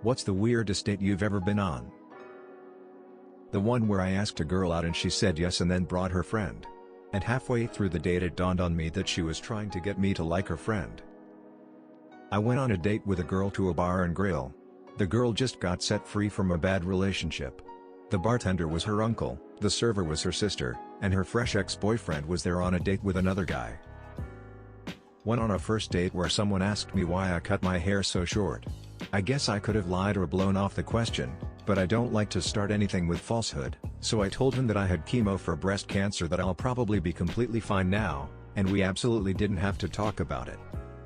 What's the weirdest date you've ever been on? The one where I asked a girl out and she said yes and then brought her friend. And halfway through the date it dawned on me that she was trying to get me to like her friend. I went on a date with a girl to a bar and grill. The girl just got set free from a bad relationship. The bartender was her uncle, the server was her sister, and her fresh ex-boyfriend was there on a date with another guy. Went on a first date where someone asked me why I cut my hair so short. I guess I could have lied or blown off the question, but I don't like to start anything with falsehood, so I told him that I had chemo for breast cancer, that I'll probably be completely fine now, and we absolutely didn't have to talk about it.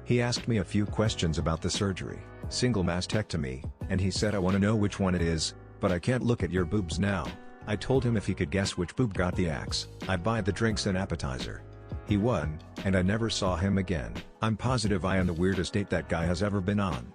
He asked me a few questions about the surgery, single mastectomy, and he said I want to know which one it is, but I can't look at your boobs now. I told him if he could guess which boob got the axe, I'd buy the drinks and appetizer. He won, and I never saw him again. I'm positive I am the weirdest date that guy has ever been on.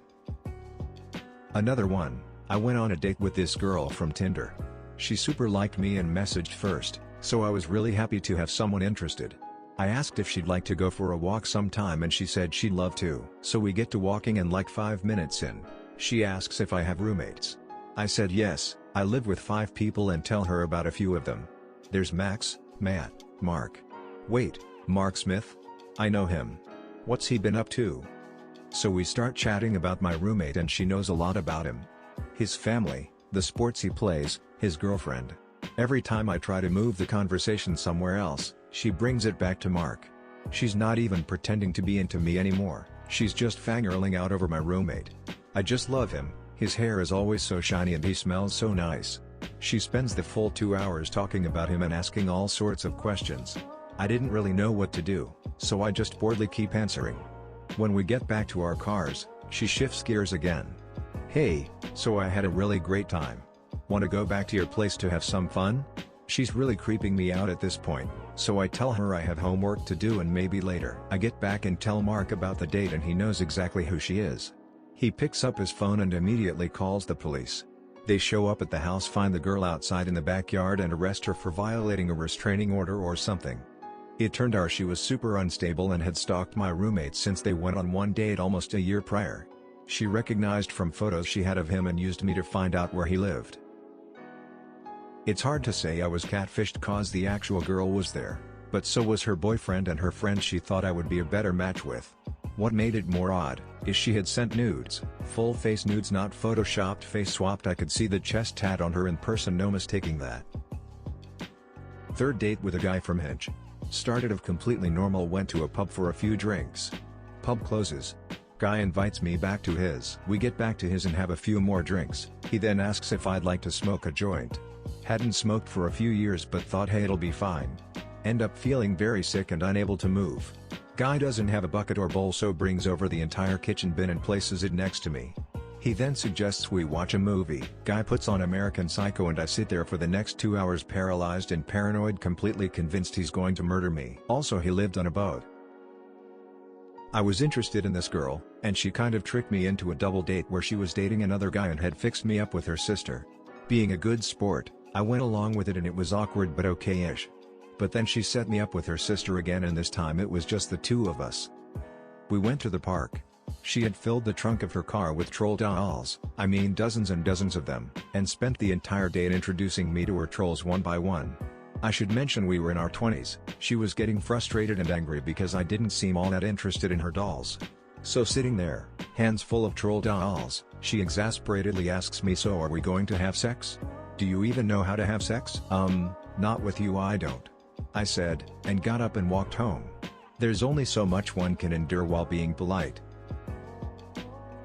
Another one, I went on a date with this girl from Tinder. She super liked me and messaged first, so I was really happy to have someone interested. I asked if she'd like to go for a walk sometime and she said she'd love to. So we get to walking and like 5 minutes in, she asks if I have roommates. I said yes, I live with 5 people and tell her about a few of them. There's Max, Matt, Mark. Wait, Mark Smith? I know him. What's he been up to? So we start chatting about my roommate and she knows a lot about him. His family, the sports he plays, his girlfriend. Every time I try to move the conversation somewhere else, she brings it back to Mark. She's not even pretending to be into me anymore, she's just fangirling out over my roommate. I just love him, his hair is always so shiny and he smells so nice. She spends the full 2 hours talking about him and asking all sorts of questions. I didn't really know what to do, so I just boredly keep answering. When we get back to our cars, she shifts gears again. Hey, so I had a really great time. Want to go back to your place to have some fun? She's really creeping me out at this point, so I tell her I have homework to do and maybe later. I get back and tell Mark about the date and he knows exactly who she is. He picks up his phone and immediately calls the police. They show up at the house, find the girl outside in the backyard and arrest her for violating a restraining order or something. It turned out she was super unstable and had stalked my roommate since they went on one date almost a year prior. She recognized from photos she had of him and used me to find out where he lived. It's hard to say I was catfished cause the actual girl was there, but so was her boyfriend and her friend she thought I would be a better match with. What made it more odd, is she had sent nudes, full face nudes, not photoshopped face swapped. I could see the chest tat on her in person, no mistaking that. Third date with a guy from Hinge. Started of completely normal, went to a pub for a few drinks. Pub closes. Guy invites me back to his. We get back to his and have a few more drinks. He then asks if I'd like to smoke a joint. Hadn't smoked for a few years but thought hey it'll be fine. End up feeling very sick and unable to move. Guy doesn't have a bucket or bowl so brings over the entire kitchen bin and places it next to me. He then suggests we watch a movie. Guy puts on American Psycho and I sit there for the next 2 hours paralyzed and paranoid, completely convinced he's going to murder me. Also, he lived on a boat. I was interested in this girl, and she kind of tricked me into a double date where she was dating another guy and had fixed me up with her sister. Being a good sport, I went along with it and it was awkward but okay-ish. But then she set me up with her sister again and this time it was just the two of us. We went to the park. She had filled the trunk of her car with troll dolls, I mean dozens and dozens of them, and spent the entire day introducing me to her trolls one by one. I should mention we were in our 20s, she was getting frustrated and angry because I didn't seem all that interested in her dolls. So sitting there, hands full of troll dolls, she exasperatedly asks me, so are we going to have sex? Do you even know how to have sex? Not with you I don't. I said, and got up and walked home. There's only so much one can endure while being polite.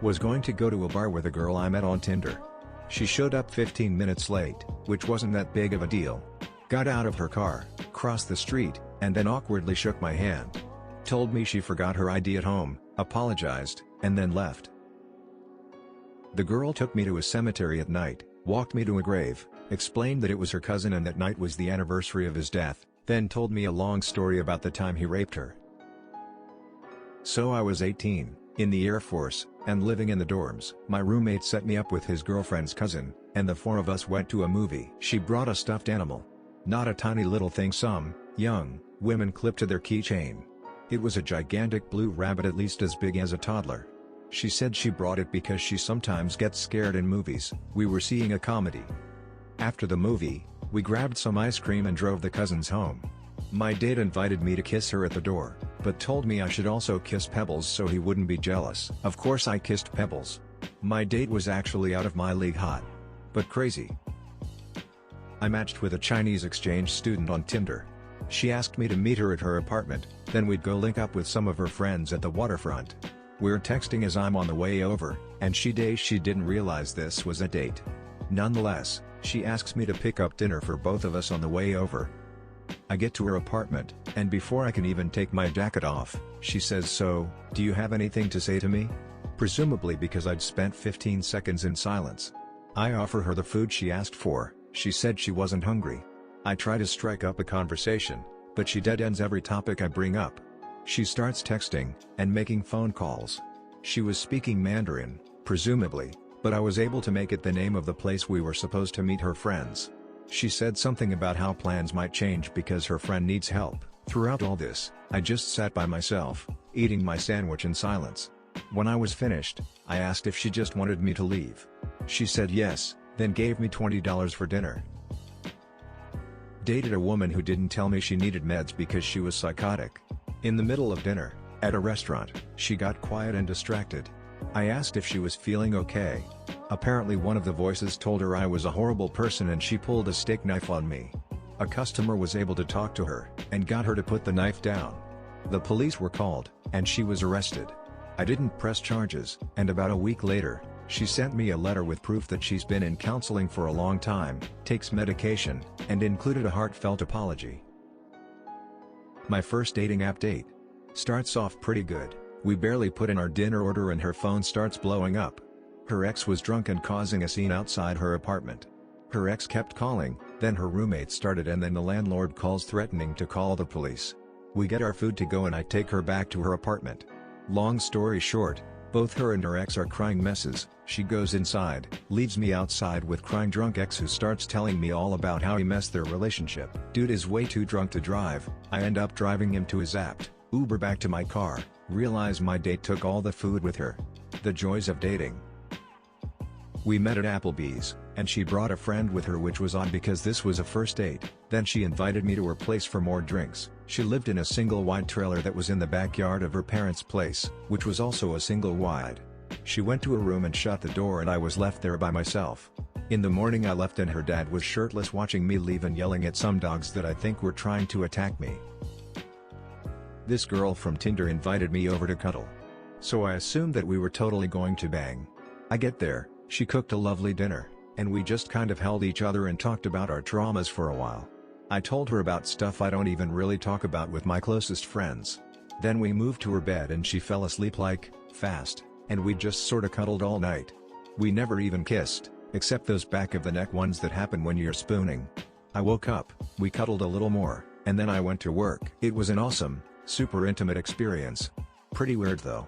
Was going to go to a bar with a girl I met on Tinder. She showed up 15 minutes late, which wasn't that big of a deal. Got out of her car, crossed the street, and then awkwardly shook my hand. Told me she forgot her ID at home, apologized, and then left. The girl took me to a cemetery at night, walked me to a grave, explained that it was her cousin and that night was the anniversary of his death, then told me a long story about the time he raped her. So I was 18, in the Air Force, and living in the dorms. My roommate set me up with his girlfriend's cousin, and the 4 of us went to a movie. She brought a stuffed animal. Not a tiny little thing some young women clipped to their keychain. It was a gigantic blue rabbit at least as big as a toddler. She said she brought it because she sometimes gets scared in movies. We were seeing a comedy. After the movie, we grabbed some ice cream and drove the cousins home. My date invited me to kiss her at the door, but told me I should also kiss Pebbles so he wouldn't be jealous. Of course I kissed Pebbles. My date was actually out of my league hot. But crazy. I matched with a Chinese exchange student on Tinder. She asked me to meet her at her apartment, then we'd go link up with some of her friends at the waterfront. We're texting as I'm on the way over, and she didn't realize this was a date. Nonetheless, she asks me to pick up dinner for both of us on the way over. I get to her apartment, and before I can even take my jacket off, she says, "So, do you have anything to say to me?" Presumably because I'd spent 15 seconds in silence. I offer her the food she asked for. She said she wasn't hungry. I try to strike up a conversation, but she dead ends every topic I bring up. She starts texting, and making phone calls. She was speaking Mandarin, presumably, but I was able to make it the name of the place we were supposed to meet her friends. She said something about how plans might change because her friend needs help. Throughout all this, I just sat by myself, eating my sandwich in silence. When I was finished, I asked if she just wanted me to leave. She said yes, then gave me $20 for dinner. Dated a woman who didn't tell me she needed meds because she was psychotic. In the middle of dinner, at a restaurant, she got quiet and distracted. I asked if she was feeling okay. Apparently one of the voices told her I was a horrible person and she pulled a steak knife on me. A customer was able to talk to her, and got her to put the knife down. The police were called, and she was arrested. I didn't press charges, and about a week later, she sent me a letter with proof that she's been in counseling for a long time, takes medication, and included a heartfelt apology. My first dating app date. Starts off pretty good. We barely put in our dinner order and her phone starts blowing up. Her ex was drunk and causing a scene outside her apartment. Her ex kept calling, then her roommate started and then the landlord calls threatening to call the police. We get our food to go and I take her back to her apartment. Long story short, both her and her ex are crying messes. She goes inside, leaves me outside with crying drunk ex who starts telling me all about how he messed their relationship. Dude is way too drunk to drive. I end up driving him to his apt Uber back to my car, realize my date took all the food with her. The joys of dating. We met at Applebee's, and she brought a friend with her, which was odd because this was a first date. Then she invited me to her place for more drinks. She lived in a single wide trailer that was in the backyard of her parents' place, which was also a single wide. She went to her room and shut the door and I was left there by myself. In the morning I left and her dad was shirtless watching me leave and yelling at some dogs that I think were trying to attack me. This girl from Tinder invited me over to cuddle. So I assumed that we were totally going to bang. I get there, she cooked a lovely dinner, and we just kind of held each other and talked about our traumas for a while. I told her about stuff I don't even really talk about with my closest friends. Then we moved to her bed and she fell asleep like, fast, and we just sorta cuddled all night. We never even kissed, except those back of the neck ones that happen when you're spooning. I woke up, we cuddled a little more, and then I went to work. It was an awesome, super intimate experience. Pretty weird though.